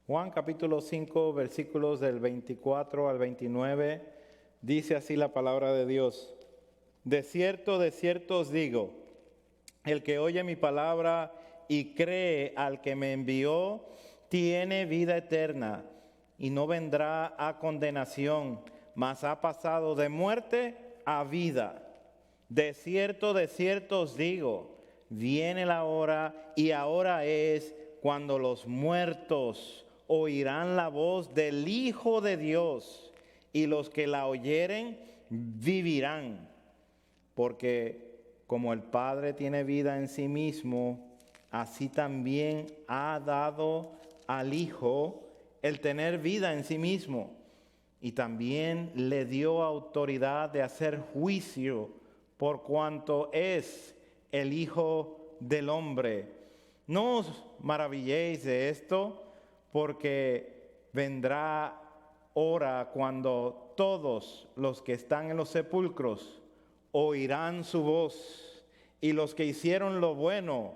Juan capítulo 5, versículos del 24 al 29, dice así la palabra de Dios. De cierto os digo, el que oye mi palabra y cree al que me envió, tiene vida eterna y no vendrá a condenación, mas ha pasado de muerte a vida. De cierto os digo, viene la hora y ahora es cuando los muertos oirán la voz del Hijo de Dios, y los que la oyeren vivirán. Porque como el Padre tiene vida en sí mismo, así también ha dado al Hijo el tener vida en sí mismo. Y también le dio autoridad de hacer juicio por cuanto es el Hijo del Hombre. No os maravilléis de esto, porque vendrá hora cuando todos los que están en los sepulcros oirán su voz, y los que hicieron lo bueno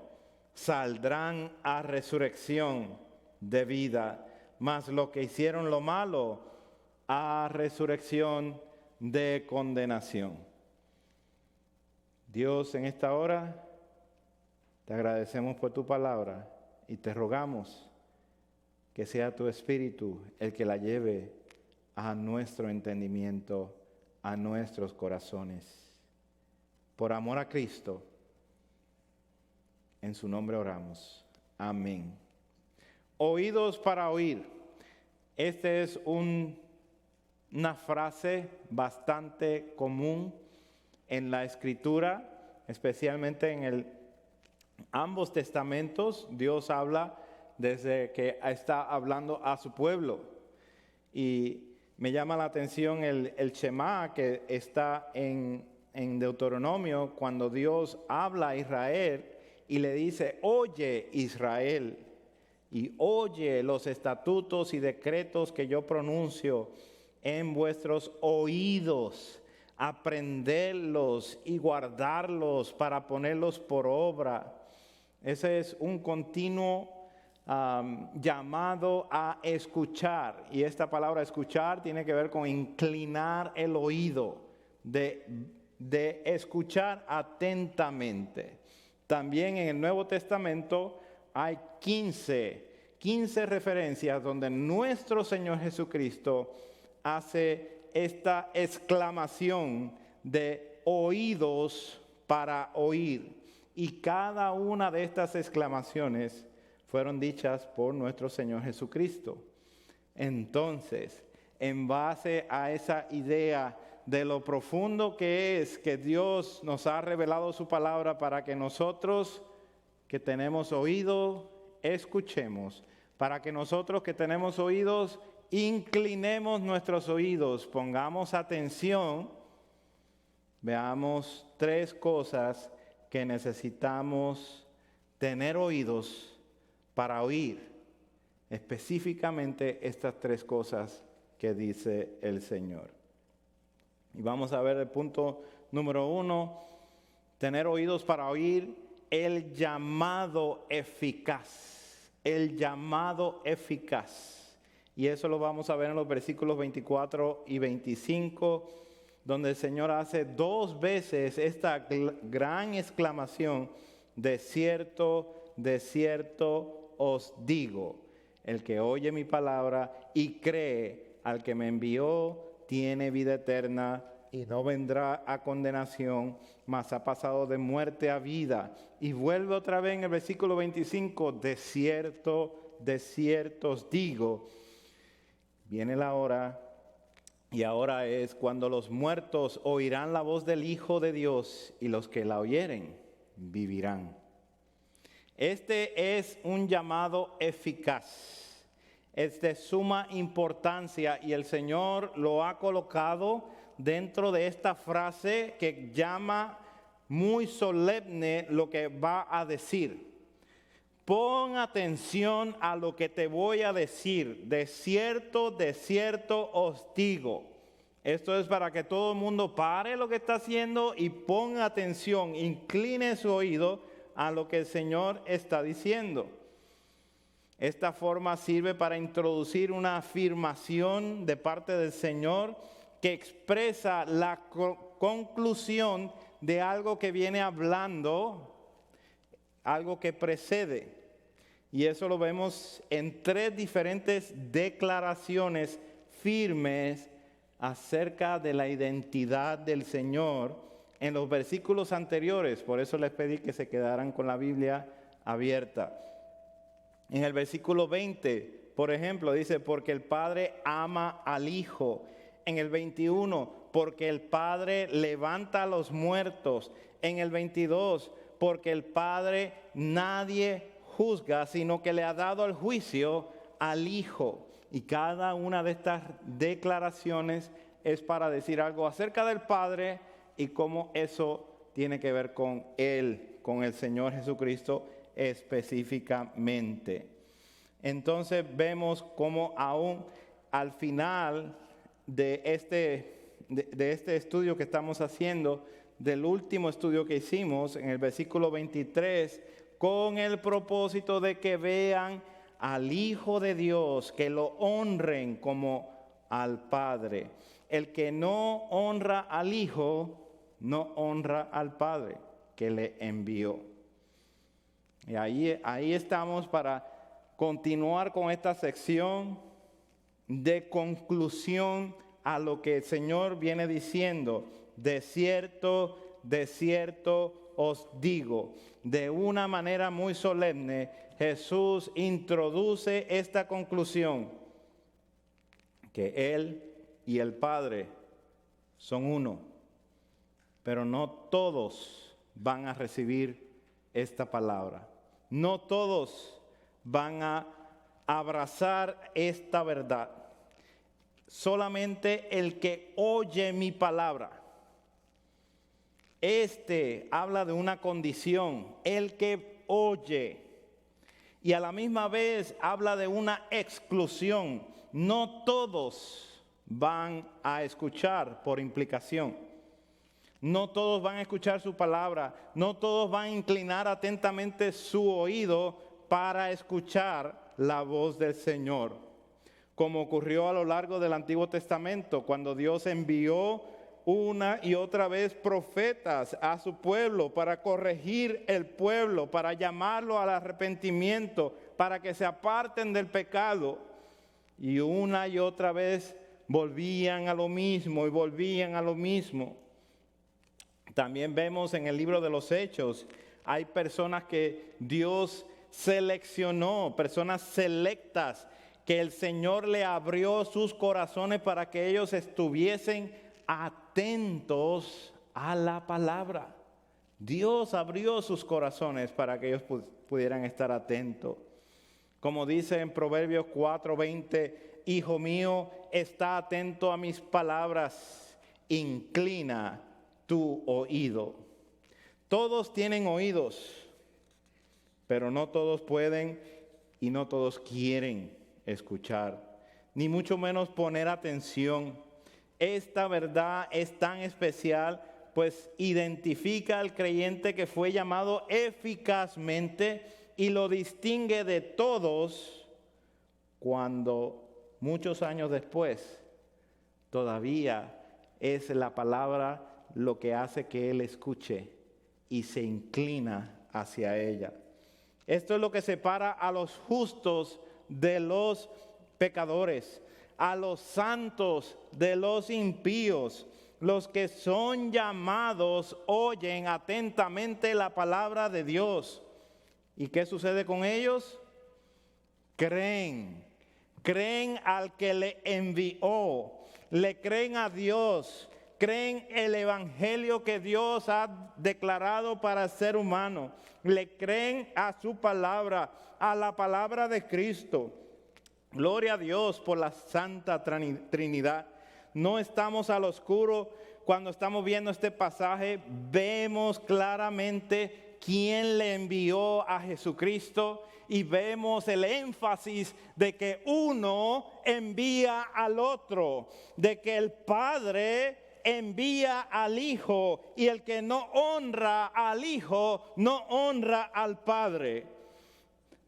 saldrán a resurrección de vida, mas los que hicieron lo malo a resurrección de condenación. Dios, en esta hora te agradecemos por tu palabra y te rogamos que sea tu Espíritu el que la lleve a nuestro entendimiento, a nuestros corazones. Por amor a Cristo, en su nombre oramos. Amén. Oídos para oír. Esta es una frase bastante común en la Escritura, especialmente en ambos testamentos. Dios habla desde que está hablando a su pueblo. Y me llama la atención el Shema que está en Deuteronomio, cuando Dios habla a Israel y le dice: oye Israel, y oye los estatutos y decretos que yo pronuncio en vuestros oídos, aprenderlos y guardarlos para ponerlos por obra. Ese es un continuo llamado a escuchar, y esta palabra escuchar tiene que ver con inclinar el oído, de escuchar atentamente. También en el Nuevo Testamento hay 15 referencias donde nuestro Señor Jesucristo hace esta exclamación de oídos para oír. Y cada una de estas exclamaciones fueron dichas por nuestro Señor Jesucristo. Entonces, en base a esa idea de lo profundo que es que Dios nos ha revelado su palabra para que nosotros que tenemos oído, escuchemos. Para que nosotros que tenemos oídos, inclinemos nuestros oídos, pongamos atención. Veamos 3 cosas que necesitamos tener oídos para oír. Específicamente estas 3 cosas que dice el Señor. Y vamos a ver el punto número 1, tener oídos para oír el llamado eficaz. El llamado eficaz. Y eso lo vamos a ver en los versículos 24 y 25, donde el Señor hace 2 veces esta gran exclamación: de cierto os digo, el que oye mi palabra y cree al que me envió, tiene vida eterna y no vendrá a condenación, mas ha pasado de muerte a vida. Y vuelve otra vez en el versículo 25, de cierto os digo, viene la hora y ahora es cuando los muertos oirán la voz del Hijo de Dios, y los que la oyeren vivirán. Este es un llamado eficaz. Es de suma importancia y el Señor lo ha colocado dentro de esta frase que llama muy solemne lo que va a decir. Pon atención a lo que te voy a decir. De cierto os digo. Esto es para que todo el mundo pare lo que está haciendo y ponga atención, incline su oído a lo que el Señor está diciendo. Esta forma sirve para introducir una afirmación de parte del Señor que expresa la conclusión de algo que viene hablando, algo que precede. Y eso lo vemos en 3 diferentes declaraciones firmes acerca de la identidad del Señor en los versículos anteriores. Por eso les pedí que se quedaran con la Biblia abierta. En el versículo 20, por ejemplo, dice, porque el Padre ama al Hijo. En el 21, porque el Padre levanta a los muertos. En el 22, porque el Padre nadie juzga, sino que le ha dado el juicio al Hijo. Y cada una de estas declaraciones es para decir algo acerca del Padre y cómo eso tiene que ver con Él, con el Señor Jesucristo específicamente. Entonces vemos cómo aún al final de este estudio que estamos haciendo, del último estudio que hicimos, en el versículo 23, con el propósito de que vean al Hijo de Dios, que lo honren como al Padre. El que no honra al Hijo, no honra al Padre que le envió. Y ahí estamos para continuar con esta sección de conclusión a lo que el Señor viene diciendo. De cierto os digo. De una manera muy solemne, Jesús introduce esta conclusión, que Él y el Padre son uno, pero no todos van a recibir esta palabra. No todos van a abrazar esta verdad. Solamente el que oye mi palabra. Este habla de una condición, el que oye. Y a la misma vez habla de una exclusión. No todos van a escuchar por implicación. No todos van a escuchar su palabra. No todos van a inclinar atentamente su oído para escuchar la voz del Señor. Como ocurrió a lo largo del Antiguo Testamento, cuando Dios envió una y otra vez profetas a su pueblo para corregir el pueblo, para llamarlo al arrepentimiento, para que se aparten del pecado. Y una y otra vez volvían a lo mismo y volvían a lo mismo. También vemos en el libro de los Hechos, hay personas que Dios seleccionó, personas selectas, que el Señor le abrió sus corazones para que ellos estuviesen atentos a la palabra. Dios abrió sus corazones para que ellos pudieran estar atentos. Como dice en Proverbios 4:20, Hijo mío, está atento a mis palabras, inclina tu oído. Todos tienen oídos, pero no todos pueden y no todos quieren escuchar, ni mucho menos poner atención. Esta verdad es tan especial, pues identifica al creyente que fue llamado eficazmente y lo distingue de todos cuando muchos años después todavía es la palabra lo que hace que él escuche y se inclina hacia ella. Esto es lo que separa a los justos de los pecadores, a los santos de los impíos. Los que son llamados oyen atentamente la palabra de Dios. ¿Y qué sucede con ellos? Creen al que le envió, le creen a Dios, creen el evangelio que Dios ha declarado para el ser humano, le creen a su palabra, a la palabra de Cristo. Gloria a Dios por la Santa Trinidad. No estamos al oscuro. Cuando estamos viendo este pasaje, vemos claramente quién le envió a Jesucristo y vemos el énfasis de que uno envía al otro, de que el Padre envía al Hijo y el que no honra al Hijo no honra al Padre.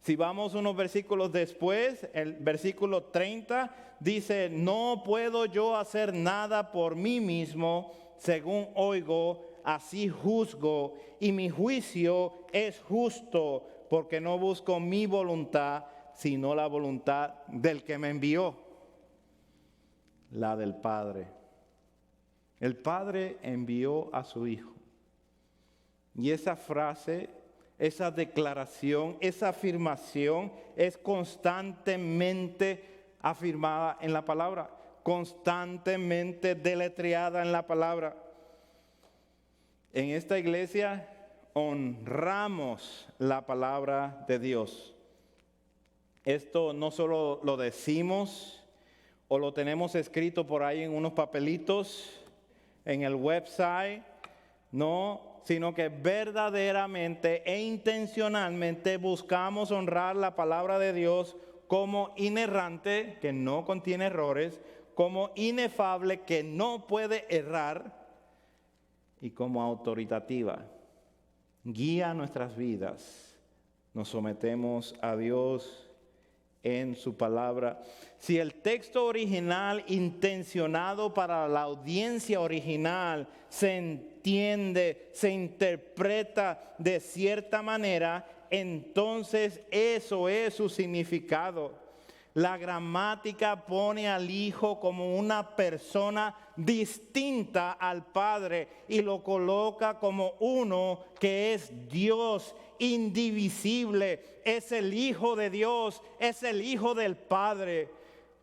Si vamos unos versículos después, el versículo 30 dice, no puedo yo hacer nada por mí mismo, según oigo, así juzgo, y mi juicio es justo, porque no busco mi voluntad, sino la voluntad del que me envió, la del Padre. El Padre envió a su Hijo. Y esa frase, esa declaración, esa afirmación es constantemente afirmada en la palabra, constantemente deletreada en la palabra. En esta iglesia honramos la palabra de Dios. Esto no solo lo decimos o lo tenemos escrito por ahí en unos papelitos, en el website, no, sino que verdaderamente e intencionalmente buscamos honrar la palabra de Dios como inerrante, que no contiene errores, como inefable, que no puede errar, y como autoritativa. Guía nuestras vidas. Nos sometemos a Dios en su palabra. Si el texto original intencionado para la audiencia original se entiende, se interpreta de cierta manera, entonces eso es su significado. La gramática pone al Hijo como una persona distinta al Padre y lo coloca como uno que es Dios indivisible, es el Hijo de Dios, es el Hijo del Padre.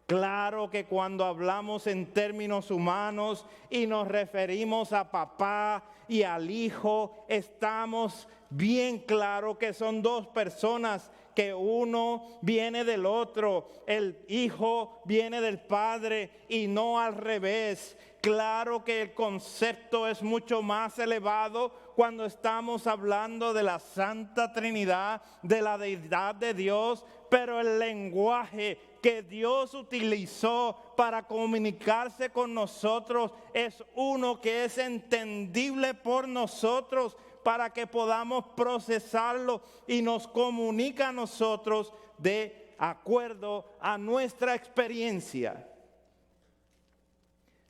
Claro que cuando hablamos en términos humanos y nos referimos a papá y al Hijo, estamos bien claro que son dos personas, que uno viene del otro, el Hijo viene del Padre y no al revés. Claro que el concepto es mucho más elevado cuando estamos hablando de la Santa Trinidad, de la deidad de Dios, pero el lenguaje que Dios utilizó para comunicarse con nosotros es uno que es entendible por nosotros, para que podamos procesarlo y nos comunica a nosotros de acuerdo a nuestra experiencia.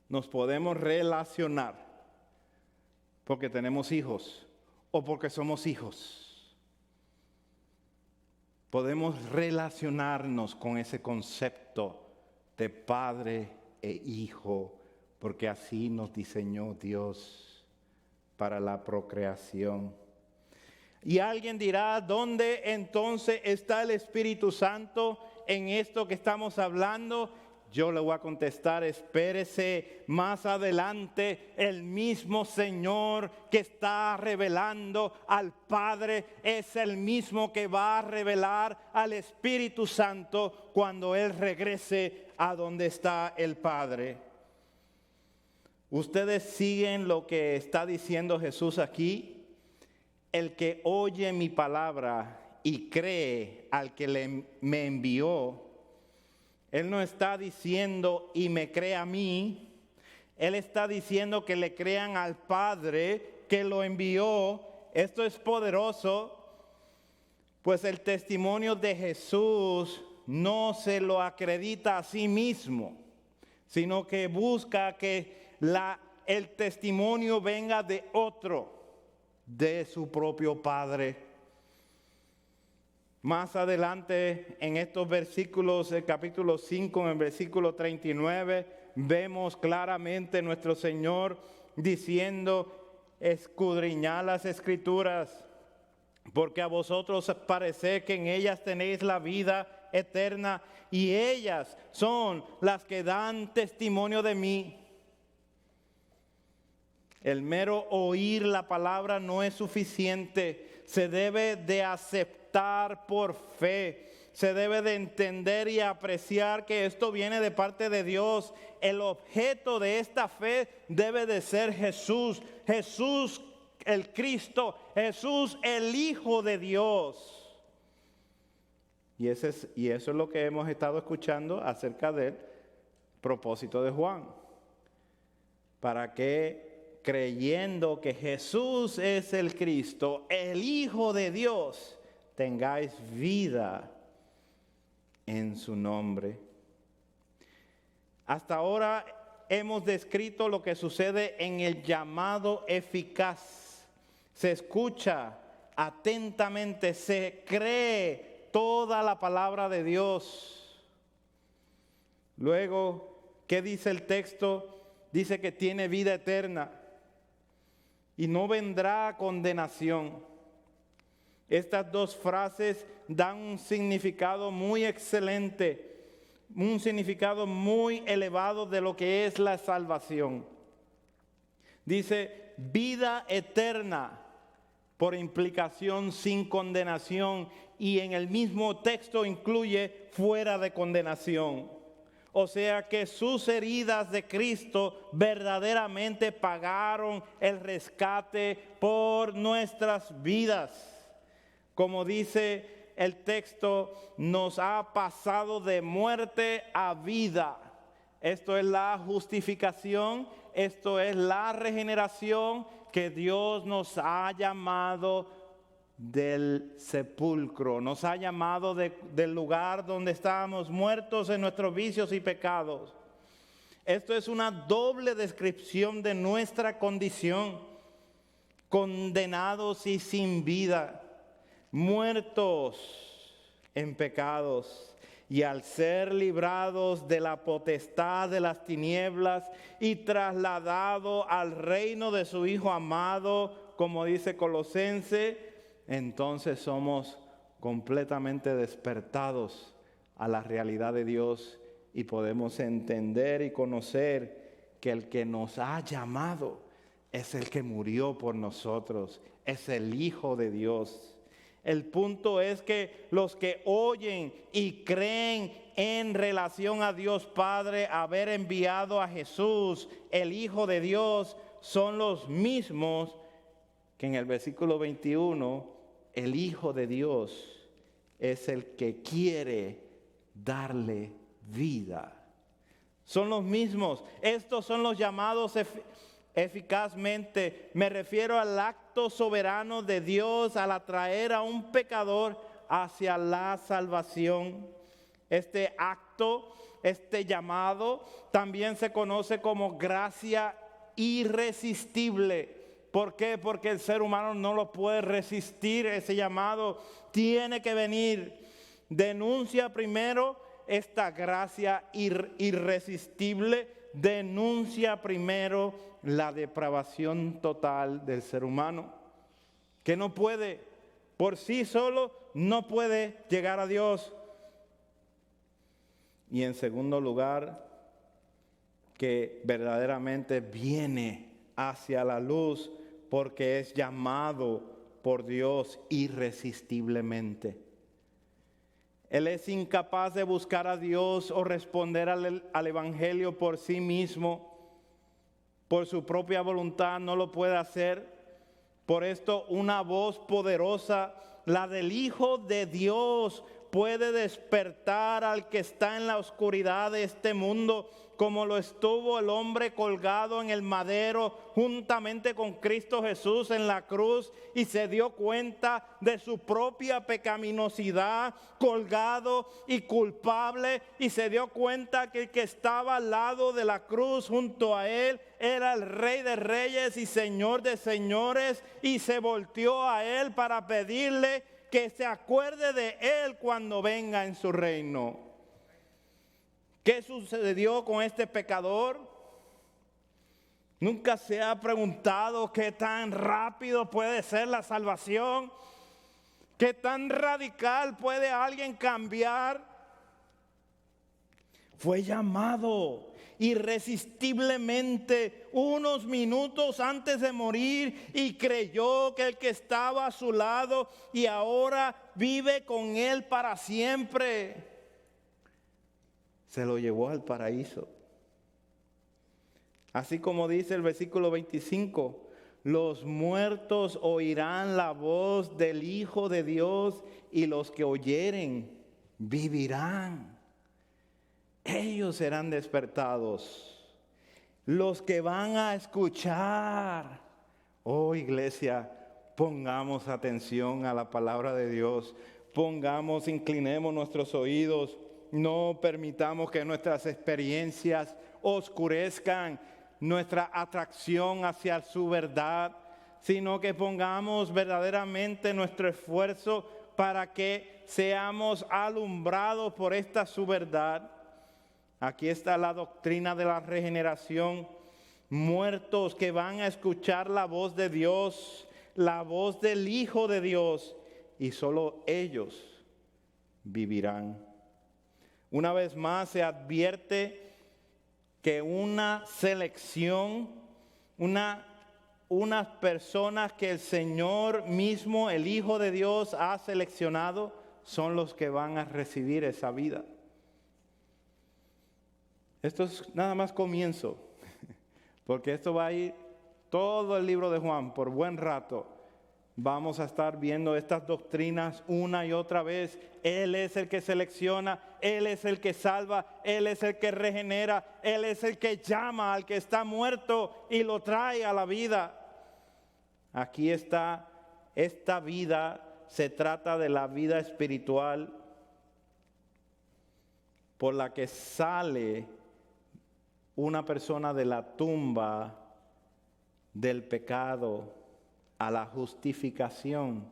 Nos podemos relacionar porque tenemos hijos o porque somos hijos. Podemos relacionarnos con ese concepto de padre e hijo porque así nos diseñó Dios para la procreación. Y alguien dirá, ¿dónde entonces está el Espíritu Santo en esto que estamos hablando? Yo le voy a contestar, espérese más adelante. El mismo Señor que está revelando al Padre es el mismo que va a revelar al Espíritu Santo cuando Él regrese a donde está el Padre. Ustedes siguen lo que está diciendo Jesús aquí. El que oye mi palabra y cree al que me envió, Él no está diciendo y me cree a mí. Él está diciendo que le crean al Padre que lo envió. Esto es poderoso, pues el testimonio de Jesús no se lo acredita a sí mismo, sino que busca que el testimonio venga de otro, de su propio Padre. Más adelante en estos versículos, el capítulo 5, en el versículo 39, vemos claramente nuestro Señor diciendo, escudriñad las Escrituras, porque a vosotros parece que en ellas tenéis la vida eterna, y ellas son las que dan testimonio de mí. El mero oír la palabra no es suficiente, se debe de aceptar por fe, se debe de entender y apreciar que esto viene de parte de Dios. El objeto de esta fe debe de ser Jesús, Jesús el Cristo, Jesús el Hijo de Dios. Y eso es lo que hemos estado escuchando acerca del propósito de Juan. Para que creyendo que Jesús es el Cristo, el Hijo de Dios, tengáis vida en su nombre. Hasta ahora hemos descrito lo que sucede en el llamado eficaz. Se escucha atentamente, se cree toda la palabra de Dios. Luego, ¿qué dice el texto? Dice que tiene vida eterna y no vendrá condenación. Estas dos frases dan un significado muy excelente, un significado muy elevado de lo que es la salvación. Dice vida eterna, por implicación sin condenación, y en el mismo texto incluye fuera de condenación. O sea que sus heridas de Cristo verdaderamente pagaron el rescate por nuestras vidas. Como dice el texto, nos ha pasado de muerte a vida. Esto es la justificación, esto es la regeneración que Dios nos ha llamado del sepulcro, nos ha llamado del lugar donde estábamos muertos en nuestros vicios y pecados. Esto es una doble descripción de nuestra condición, condenados y sin vida, muertos en pecados, y al ser librados de la potestad de las tinieblas y trasladados al reino de su Hijo amado, como dice Colosenses, entonces somos completamente despertados a la realidad de Dios y podemos entender y conocer que el que nos ha llamado es el que murió por nosotros, es el Hijo de Dios. El punto es que los que oyen y creen en relación a Dios Padre, haber enviado a Jesús, el Hijo de Dios, son los mismos que en el versículo 21, el Hijo de Dios es el que quiere darle vida. Son los mismos. Estos son los llamados eficazmente. Me refiero al acto soberano de Dios al atraer a un pecador hacia la salvación. Este acto, este llamado, también se conoce como gracia irresistible. ¿Por qué? Porque el ser humano no lo puede resistir. Ese llamado tiene que venir. Denuncia primero esta gracia irresistible. Denuncia primero la depravación total del ser humano, que no puede, por sí solo, no puede llegar a Dios. Y en segundo lugar, que verdaderamente viene hacia la luz porque es llamado por Dios irresistiblemente. Él es incapaz de buscar a Dios o responder al Evangelio por sí mismo. Por su propia voluntad no lo puede hacer. Por esto una voz poderosa, la del Hijo de Dios, puede despertar al que está en la oscuridad de este mundo, como lo estuvo el hombre colgado en el madero juntamente con Cristo Jesús en la cruz, y se dio cuenta de su propia pecaminosidad, colgado y culpable, y se dio cuenta que el que estaba al lado de la cruz junto a él era el Rey de Reyes y Señor de Señores, y se volteó a él para pedirle que se acuerde de él cuando venga en su reino. ¿Qué sucedió con este pecador? ¿Nunca se ha preguntado qué tan rápido puede ser la salvación? ¿Qué tan radical puede alguien cambiar? Fue llamado irresistiblemente unos minutos antes de morir y creyó que el que estaba a su lado y ahora vive con él para siempre, se lo llevó al paraíso. Así como dice el versículo 25, los muertos oirán la voz del Hijo de Dios y los que oyeren vivirán. Ellos serán despertados. Los que van a escuchar, oh iglesia, pongamos atención a la palabra de Dios, inclinemos nuestros oídos, no permitamos que nuestras experiencias oscurezcan nuestra atracción hacia su verdad, sino que pongamos verdaderamente nuestro esfuerzo para que seamos alumbrados por esta su verdad. Aquí está la doctrina de la regeneración. Muertos que van a escuchar la voz de Dios, la voz del Hijo de Dios, y solo ellos vivirán. Una vez más se advierte que una selección, unas personas que el Señor mismo, el Hijo de Dios, ha seleccionado, son los que van a recibir esa vida. Esto es nada más comienzo, porque esto va a ir todo el libro de Juan por buen rato. Vamos a estar viendo estas doctrinas una y otra vez. Él es el que selecciona, Él es el que salva, Él es el que regenera, Él es el que llama al que está muerto y lo trae a la vida. Aquí está, esta vida se trata de la vida espiritual por la que sale una persona de la tumba del pecado a la justificación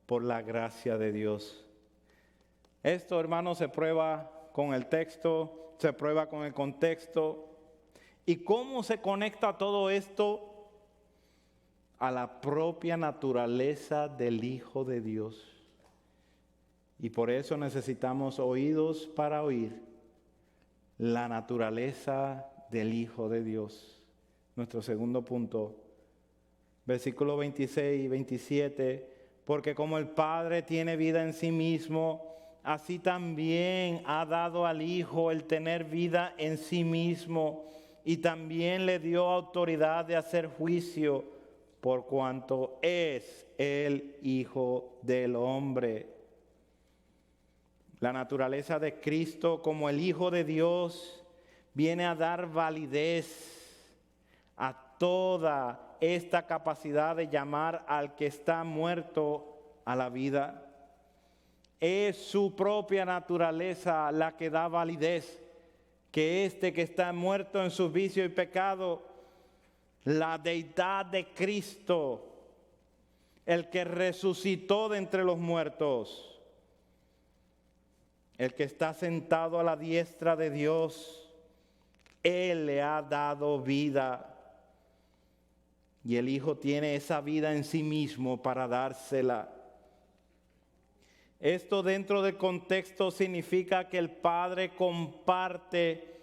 por la gracia de Dios. Esto, hermanos, se prueba con el texto, se prueba con el contexto. ¿Y cómo se conecta todo esto a la propia naturaleza del Hijo de Dios? Y por eso necesitamos oídos para oír la naturaleza del Hijo de Dios. Nuestro segundo punto. Versículos 26 y 27, porque como el Padre tiene vida en sí mismo, así también ha dado al Hijo el tener vida en sí mismo, y también le dio autoridad de hacer juicio, por cuanto es el Hijo del Hombre. La naturaleza de Cristo como el Hijo de Dios viene a dar validez a toda esta capacidad de llamar al que está muerto a la vida. Es su propia naturaleza la que da validez, que este que está muerto en sus vicios y pecados, la deidad de Cristo, el que resucitó de entre los muertos, el que está sentado a la diestra de Dios, Él le ha dado vida. Y el Hijo tiene esa vida en sí mismo para dársela. Esto dentro del contexto significa que el Padre comparte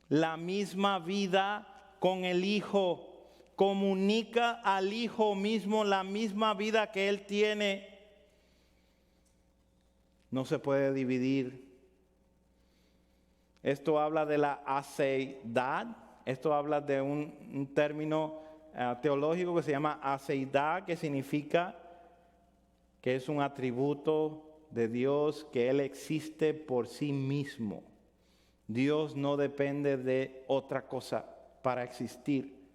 la misma vida con el Hijo. Comunica al Hijo mismo la misma vida que Él tiene. No se puede dividir. Esto habla de la aceidad. Esto habla de un término teológico que se llama aceidad, que significa que es un atributo de Dios, que Él existe por sí mismo. Dios no depende de otra cosa para existir.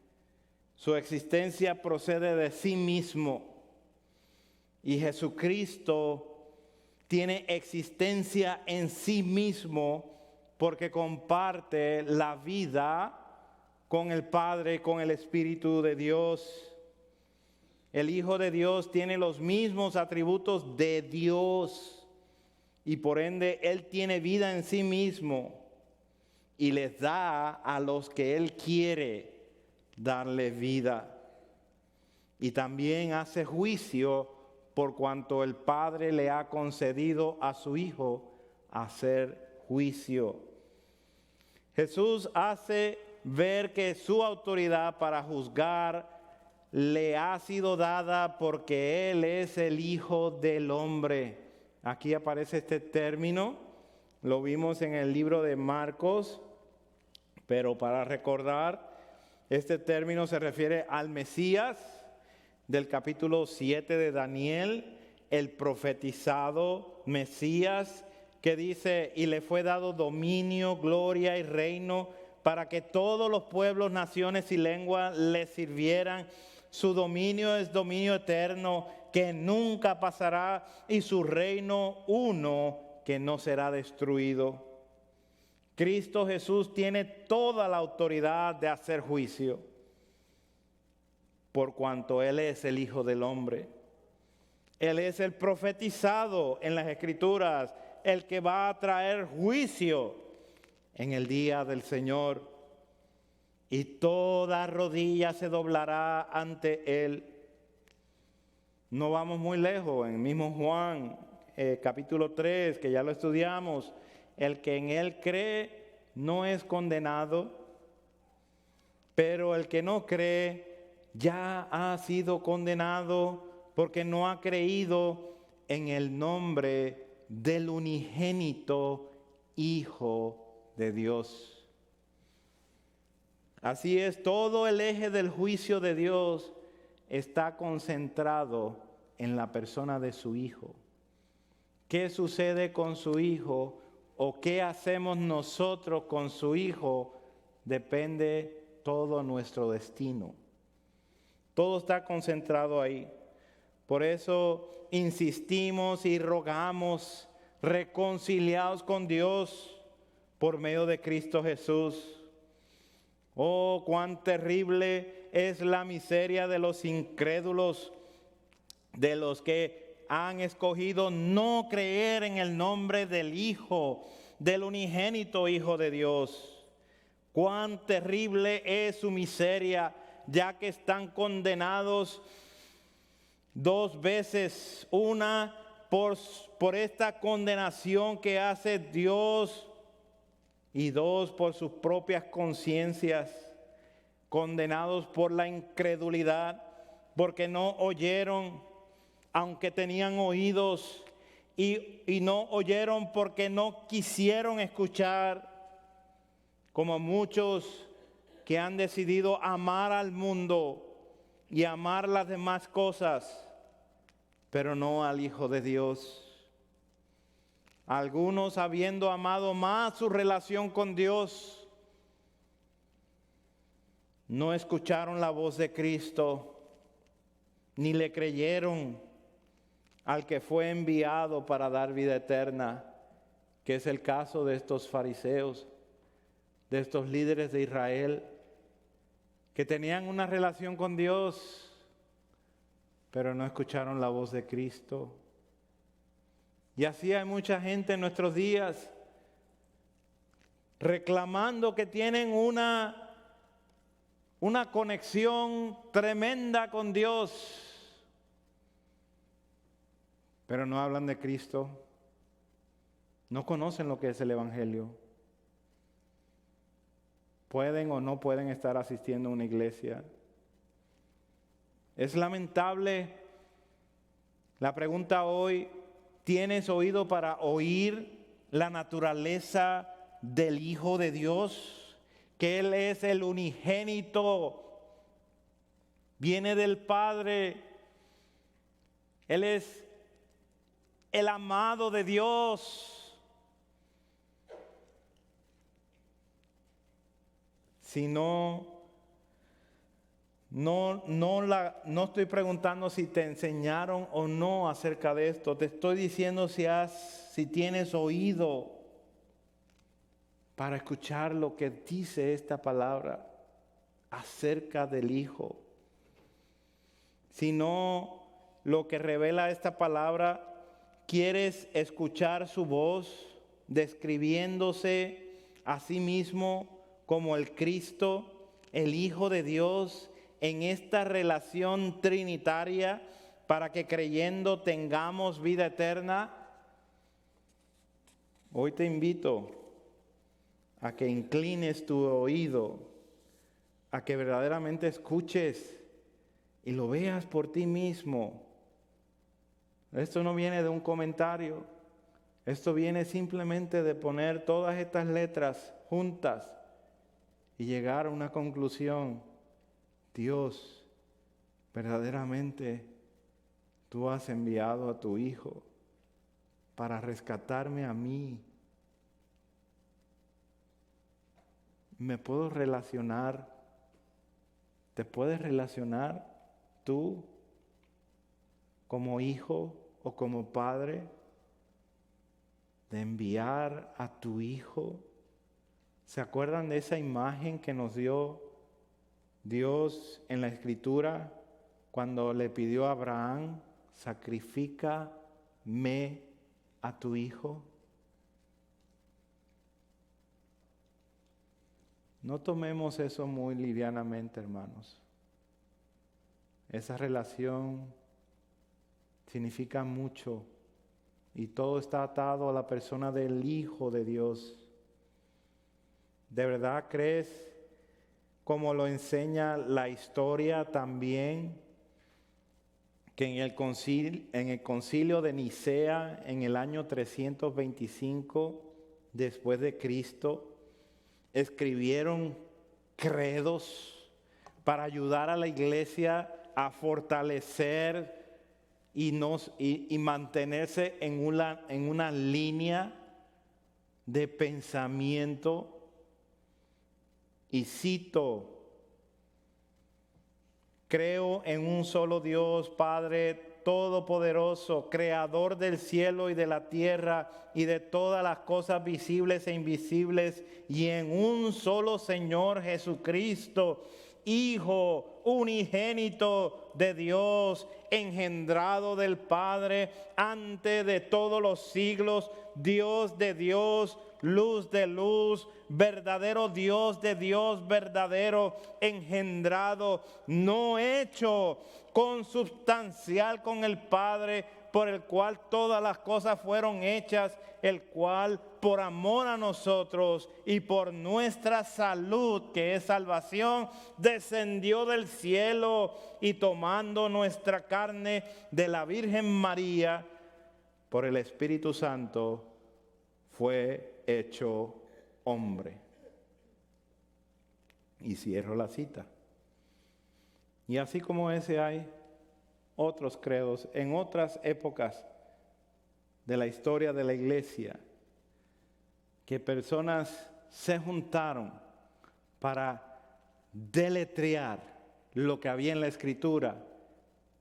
Su existencia procede de sí mismo. Y Jesucristo tiene existencia en sí mismo porque comparte la vida con el Padre, con el Espíritu de Dios. El Hijo de Dios tiene los mismos atributos de Dios y por ende Él tiene vida en sí mismo y les da a los que Él quiere darle vida. Y también hace juicio por cuanto el Padre le ha concedido a su Hijo hacer juicio. Jesús hace ver que su autoridad para juzgar le ha sido dada porque Él es el Hijo del Hombre. Aquí aparece este término, lo vimos en el libro de Marcos, pero para recordar, este término se refiere al Mesías del capítulo 7 de Daniel, el profetizado Mesías, que dice, y le fue dado dominio, gloria y reino, para que todos los pueblos, naciones y lenguas le sirvieran. Su dominio es dominio eterno que nunca pasará y su reino uno que no será destruido. Cristo Jesús tiene toda la autoridad de hacer juicio por cuanto Él es el Hijo del Hombre. Él es el profetizado en las Escrituras, el que va a traer juicio en el día del Señor. Y toda rodilla se doblará ante Él. No vamos muy lejos, en el mismo Juan, capítulo 3, que ya lo estudiamos, el que en Él cree no es condenado, pero el que no cree ya ha sido condenado porque no ha creído en el nombre del unigénito Hijo de Dios. Así es, todo el eje del juicio de Dios está concentrado en la persona de su Hijo. ¿Qué sucede con su Hijo o qué hacemos nosotros con su Hijo? Depende todo nuestro destino. Todo está concentrado ahí. Por eso insistimos y rogamos reconciliados con Dios por medio de Cristo Jesús. Oh, cuán terrible es la miseria de los incrédulos, de los que han escogido no creer en el nombre del Hijo, del unigénito Hijo de Dios. Cuán terrible es su miseria, ya que están condenados dos veces, una por esta condenación que hace Dios y dos por sus propias conciencias, condenados por la incredulidad, porque no oyeron, aunque tenían oídos, y no oyeron porque no quisieron escuchar, como muchos que han decidido amar al mundo y amar las demás cosas, pero no al Hijo de Dios. Algunos, habiendo amado más su relación con Dios, no escucharon la voz de Cristo, ni le creyeron al que fue enviado para dar vida eterna, que es el caso de estos fariseos, de estos líderes de Israel, que tenían una relación con Dios, pero no escucharon la voz de Cristo. Y así hay mucha gente en nuestros días reclamando que tienen una conexión tremenda con Dios, pero no hablan de Cristo, no conocen lo que es el Evangelio. Pueden o no pueden estar asistiendo a una iglesia. Es lamentable. La pregunta hoy: ¿tienes oído para oír la naturaleza del Hijo de Dios? Que Él es el unigénito, viene del Padre, Él es el amado de Dios. Si no estoy preguntando si te enseñaron o no acerca de esto. Te estoy diciendo si tienes oído para escuchar lo que dice esta palabra acerca del Hijo. Si no, lo que revela esta palabra, quieres escuchar su voz describiéndose a sí mismo como el Cristo, el Hijo de Dios, en esta relación trinitaria, para que creyendo tengamos vida eterna. Hoy te invito a que inclines tu oído, a que verdaderamente escuches y lo veas por ti mismo. Esto no viene de un comentario, esto viene simplemente de poner todas estas letras juntas y llegar a una conclusión. Dios, verdaderamente tú has enviado a tu Hijo para rescatarme a mí. ¿Me puedo relacionar? ¿Te puedes relacionar tú, como hijo o como padre, de enviar a tu hijo? ¿Se acuerdan de esa imagen que nos dio Dios en la Escritura cuando le pidió a Abraham, sacrifícame a tu hijo? No tomemos eso muy livianamente, hermanos. Esa relación significa mucho y todo está atado a la persona del Hijo de Dios. ¿De verdad crees, como lo enseña la historia también, que en el concilio de Nicea, en el año 325 después de Cristo, escribieron credos para ayudar a la iglesia a fortalecer y mantenerse en una línea de pensamiento? Y cito: creo en un solo Dios, Padre todopoderoso, creador del cielo y de la tierra y de todas las cosas visibles e invisibles, y en un solo Señor Jesucristo, Hijo unigénito de Dios, engendrado del Padre antes de todos los siglos, Dios de Dios, luz de luz, verdadero Dios de Dios verdadero, engendrado, no hecho, consubstancial con el Padre, por el cual todas las cosas fueron hechas, el cual por amor a nosotros y por nuestra salud, que es salvación, descendió del cielo y tomando nuestra carne de la Virgen María, por el Espíritu Santo, fue hecho hombre. Y cierro la cita. Y así como ese hay otros credos en otras épocas de la historia de la iglesia, que personas se juntaron para deletrear lo que había en la Escritura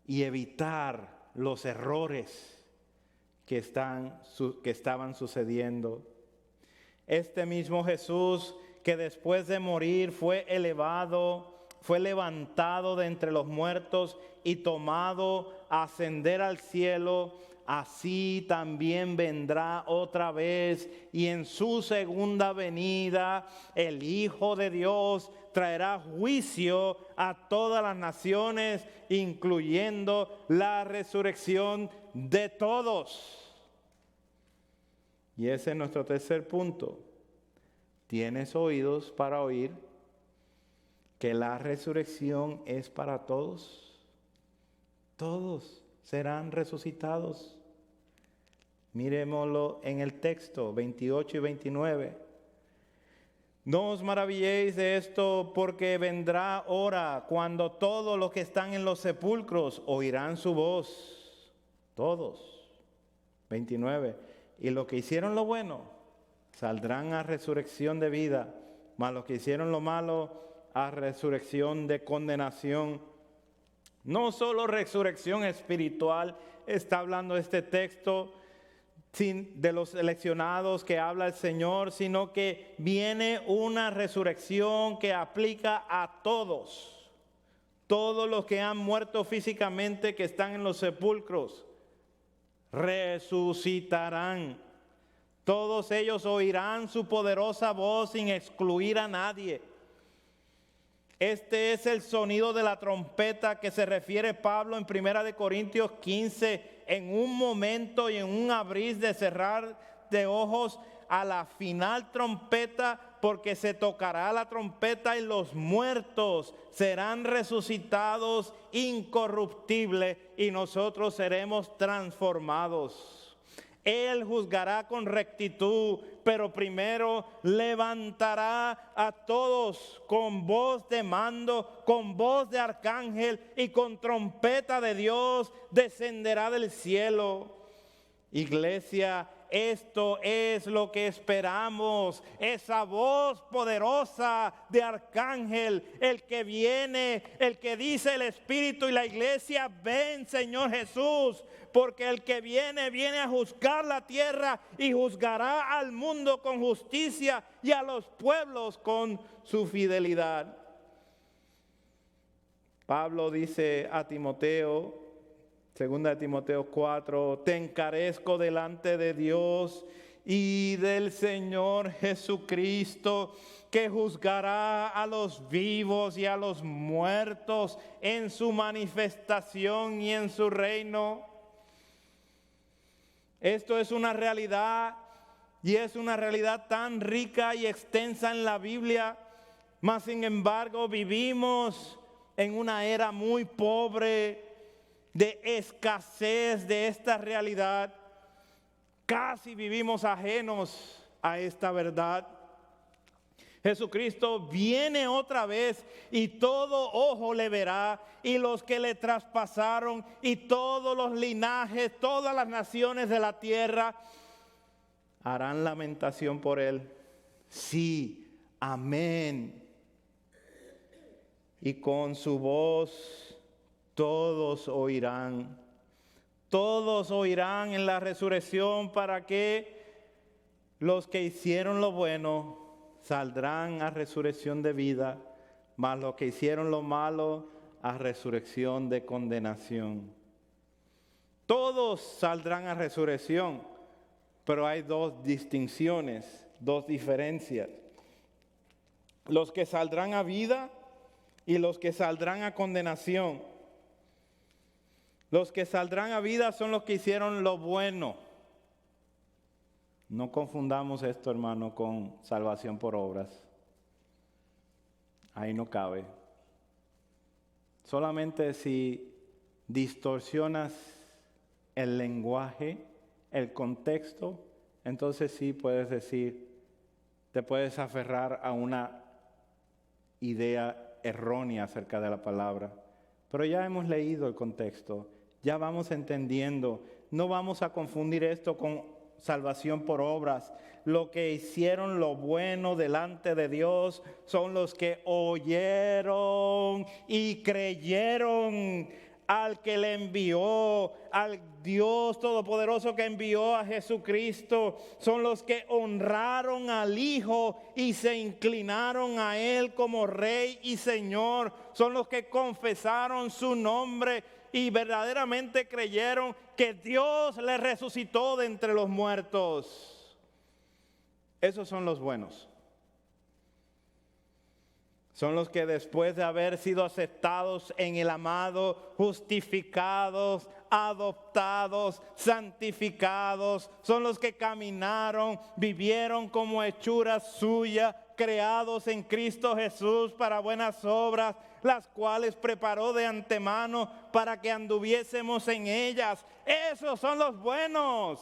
y evitar los errores que estaban sucediendo. Este mismo Jesús, que después de morir fue levantado de entre los muertos y tomado a ascender al cielo, así también vendrá otra vez, y en su segunda venida el Hijo de Dios traerá juicio a todas las naciones, incluyendo la resurrección de todos. Y ese es nuestro tercer punto. ¿Tienes oídos para oír que la resurrección es para todos? Todos serán resucitados. Miremoslo en el texto 28 y 29. No os maravilléis de esto, porque vendrá hora cuando todos los que están en los sepulcros oirán su voz. Todos. 29. Y los que hicieron lo bueno saldrán a resurrección de vida, mas los que hicieron lo malo a resurrección de condenación. No solo resurrección espiritual está hablando este texto de los seleccionados que habla el Señor, sino que viene una resurrección que aplica a todos. Todos los que han muerto físicamente, que están en los sepulcros, resucitarán. Todos ellos oirán su poderosa voz sin excluir a nadie. Este es el sonido de la trompeta que se refiere Pablo en 1 Corintios 15, en un momento y en un abrir de cerrar de ojos a la final trompeta, porque se tocará la trompeta y los muertos serán resucitados incorruptibles y nosotros seremos transformados. Él juzgará con rectitud, pero primero levantará a todos con voz de mando, con voz de arcángel y con trompeta de Dios descenderá del cielo. Iglesia, esto es lo que esperamos, esa voz poderosa de arcángel, el que viene, el que dice el Espíritu y la iglesia, ven Señor Jesús, porque el que viene, viene a juzgar la tierra y juzgará al mundo con justicia y a los pueblos con su fidelidad. Pablo dice a Timoteo, 2 Timoteo 4, te encarezco delante de Dios y del Señor Jesucristo, que juzgará a los vivos y a los muertos en su manifestación y en su reino. Esto es una realidad y es una realidad tan rica y extensa en la Biblia, mas sin embargo vivimos en una era muy pobre, de escasez de esta realidad. Casi vivimos ajenos a esta verdad. Jesucristo viene otra vez y todo ojo le verá, y los que le traspasaron y todos los linajes, todas las naciones de la tierra harán lamentación por él. Sí, amén. Y con su voz todos oirán en la resurrección, para que los que hicieron lo bueno saldrán a resurrección de vida, mas los que hicieron lo malo a resurrección de condenación. Todos saldrán a resurrección, pero hay dos distinciones, dos diferencias. Los que saldrán a vida y los que saldrán a condenación. Los que saldrán a vida son los que hicieron lo bueno. No confundamos esto, hermano, con salvación por obras. Ahí no cabe. Solamente si distorsionas el lenguaje, el contexto, entonces sí puedes decir, te puedes aferrar a una idea errónea acerca de la palabra. Pero ya hemos leído el contexto. Ya vamos entendiendo, no vamos a confundir esto con salvación por obras. Lo que hicieron lo bueno delante de Dios son los que oyeron y creyeron al que le envió, al Dios Todopoderoso que envió a Jesucristo. Son los que honraron al Hijo y se inclinaron a Él como Rey y Señor. Son los que confesaron su nombre y verdaderamente creyeron que Dios le resucitó de entre los muertos. Esos son los buenos. Son los que después de haber sido aceptados en el amado, justificados, adoptados, santificados, son los que caminaron, vivieron como hechuras suyas, creados en Cristo Jesús para buenas obras, las cuales preparó de antemano para que anduviésemos en ellas. Esos son los buenos.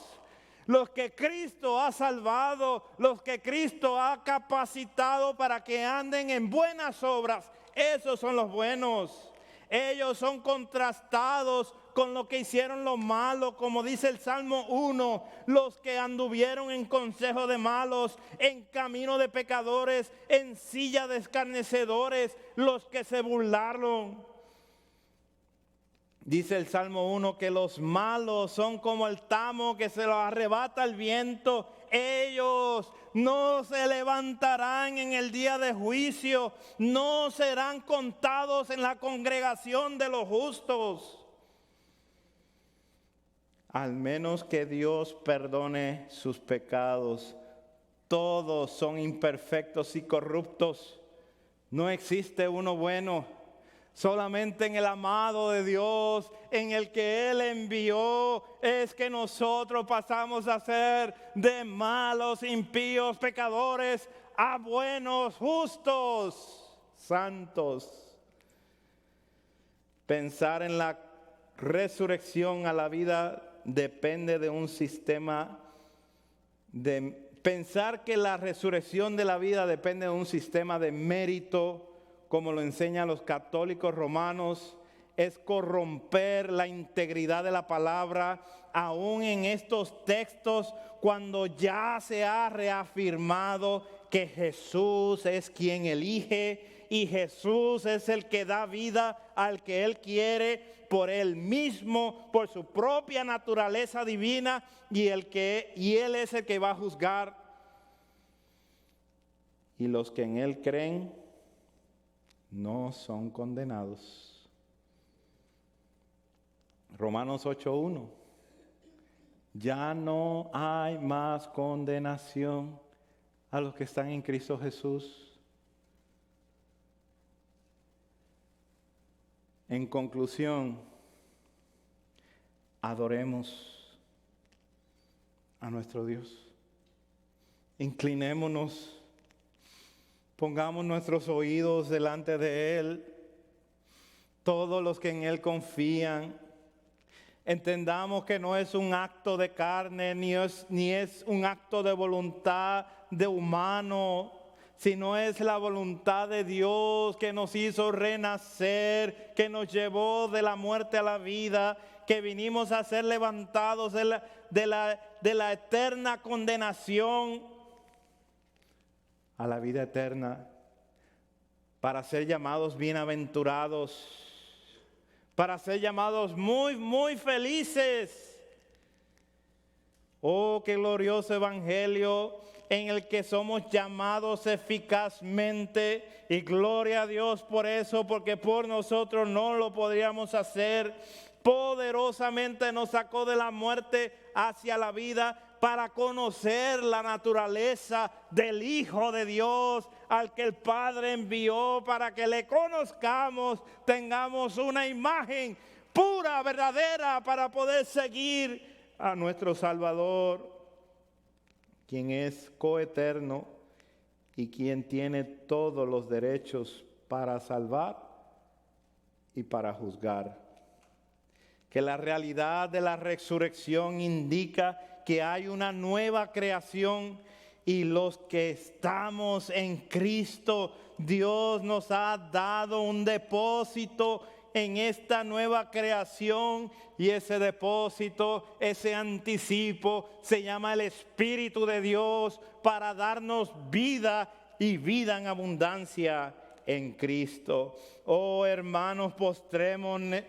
Los que Cristo ha salvado, los que Cristo ha capacitado para que anden en buenas obras, esos son los buenos. Ellos son contrastados con lo que hicieron lo malo, como dice el Salmo 1, los que anduvieron en consejo de malos, en camino de pecadores, en silla de escarnecedores, los que se burlaron. Dice el Salmo 1 que los malos son como el tamo que se lo arrebata el viento. Ellos no se levantarán en el día de juicio, no serán contados en la congregación de los justos. Al menos que Dios perdone sus pecados, todos son imperfectos y corruptos. No existe uno bueno. Solamente en el amado de Dios, en el que Él envió, es que nosotros pasamos a ser de malos, impíos, pecadores, a buenos, justos, santos. Pensar en la resurrección a la vida depende de un sistema pensar que la resurrección de la vida depende de un sistema de mérito, como lo enseñan los católicos romanos, es corromper la integridad de la palabra, aún en estos textos, cuando ya se ha reafirmado que Jesús es quien elige y Jesús es el que da vida al que Él quiere por Él mismo, por su propia naturaleza divina, y Él es el que va a juzgar. Y los que en Él creen no son condenados. Romanos 8:1. Ya no hay más condenación a los que están en Cristo Jesús. En conclusión, adoremos a nuestro Dios. Inclinémonos, pongamos nuestros oídos delante de Él. Todos los que en Él confían, entendamos que no es un acto de carne, ni es un acto de voluntad de humano, sino es la voluntad de Dios que nos hizo renacer, que nos llevó de la muerte a la vida, que vinimos a ser levantados de la eterna condenación a la vida eterna, para ser llamados bienaventurados, para ser llamados muy, muy felices. Oh, qué glorioso evangelio en el que somos llamados eficazmente, y gloria a Dios por eso, porque por nosotros no lo podríamos hacer. Poderosamente nos sacó de la muerte hacia la vida para conocer la naturaleza del Hijo de Dios, al que el Padre envió para que le conozcamos, tengamos una imagen pura, verdadera, para poder seguir a nuestro Salvador, quien es coeterno y quien tiene todos los derechos para salvar y para juzgar. Que la realidad de la resurrección indica que hay una nueva creación, y los que estamos en Cristo, Dios nos ha dado un depósito en esta nueva creación, y ese depósito, ese anticipo, se llama el Espíritu de Dios, para darnos vida y vida en abundancia en Cristo. Oh hermanos, postrémonos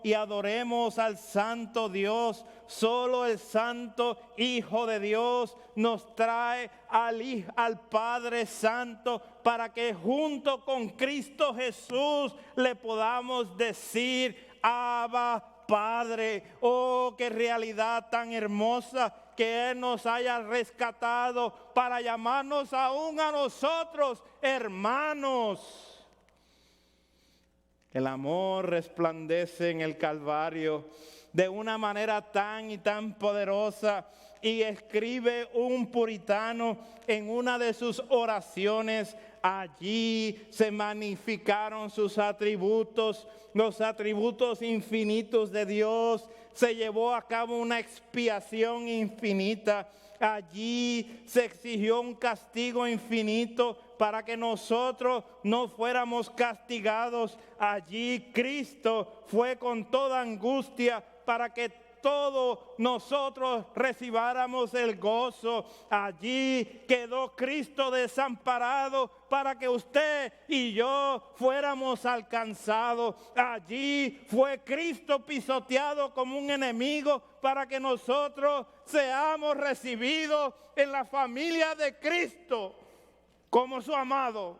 y adoremos al Santo Dios. Solo el Santo Hijo de Dios nos trae al Padre Santo, para que junto con Cristo Jesús le podamos decir: Abba, Padre. Oh, qué realidad tan hermosa, que Él nos haya rescatado para llamarnos aún a nosotros hermanos. El amor resplandece en el Calvario de una manera tan y tan poderosa, y escribe un puritano en una de sus oraciones: allí se magnificaron sus atributos, los atributos infinitos de Dios. Se llevó a cabo una expiación infinita. Allí se exigió un castigo infinito para que nosotros no fuéramos castigados. Allí Cristo fue con toda angustia para que todos nosotros recibáramos el gozo. Allí quedó Cristo desamparado para que usted y yo fuéramos alcanzados. Allí fue Cristo pisoteado como un enemigo para que nosotros seamos recibidos en la familia de Cristo como su amado.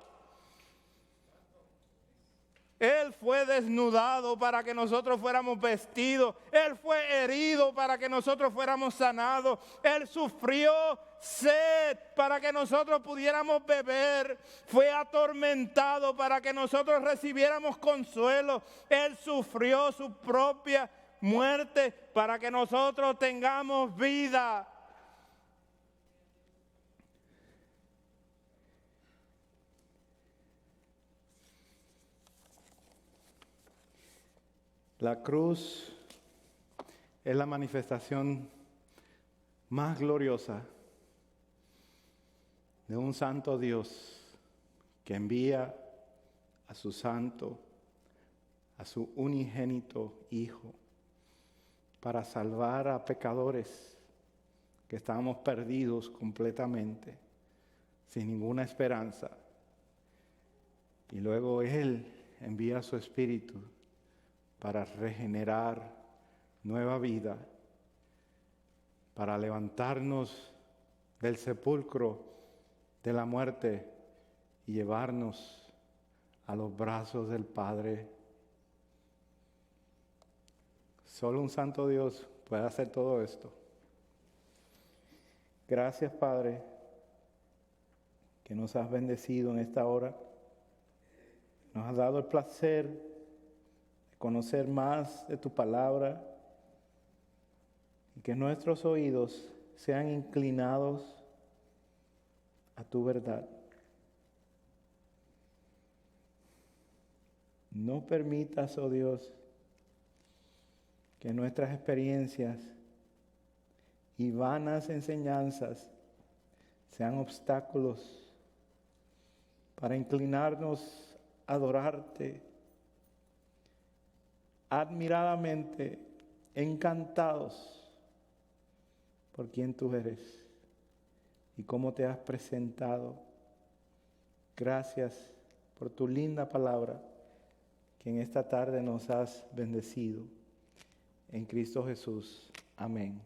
Él fue desnudado para que nosotros fuéramos vestidos. Él fue herido para que nosotros fuéramos sanados. Él sufrió sed para que nosotros pudiéramos beber. Fue atormentado para que nosotros recibiéramos consuelo. Él sufrió su propia muerte para que nosotros tengamos vida. La cruz es la manifestación más gloriosa de un santo Dios que envía a su santo a su unigénito Hijo para salvar a pecadores que estábamos perdidos completamente, sin ninguna esperanza. Y luego Él envía a su Espíritu para regenerar nueva vida, para levantarnos del sepulcro de la muerte y llevarnos a los brazos del Padre. Solo un santo Dios puede hacer todo esto. Gracias, Padre, que nos has bendecido en esta hora. Nos has dado el placer de conocer más de tu palabra y que nuestros oídos sean inclinados a tu verdad. No permitas, oh Dios, que nuestras experiencias y vanas enseñanzas sean obstáculos para inclinarnos a adorarte admiradamente, encantados por quien tú eres y cómo te has presentado. Gracias por tu linda palabra que en esta tarde nos has bendecido. En Cristo Jesús. Amén.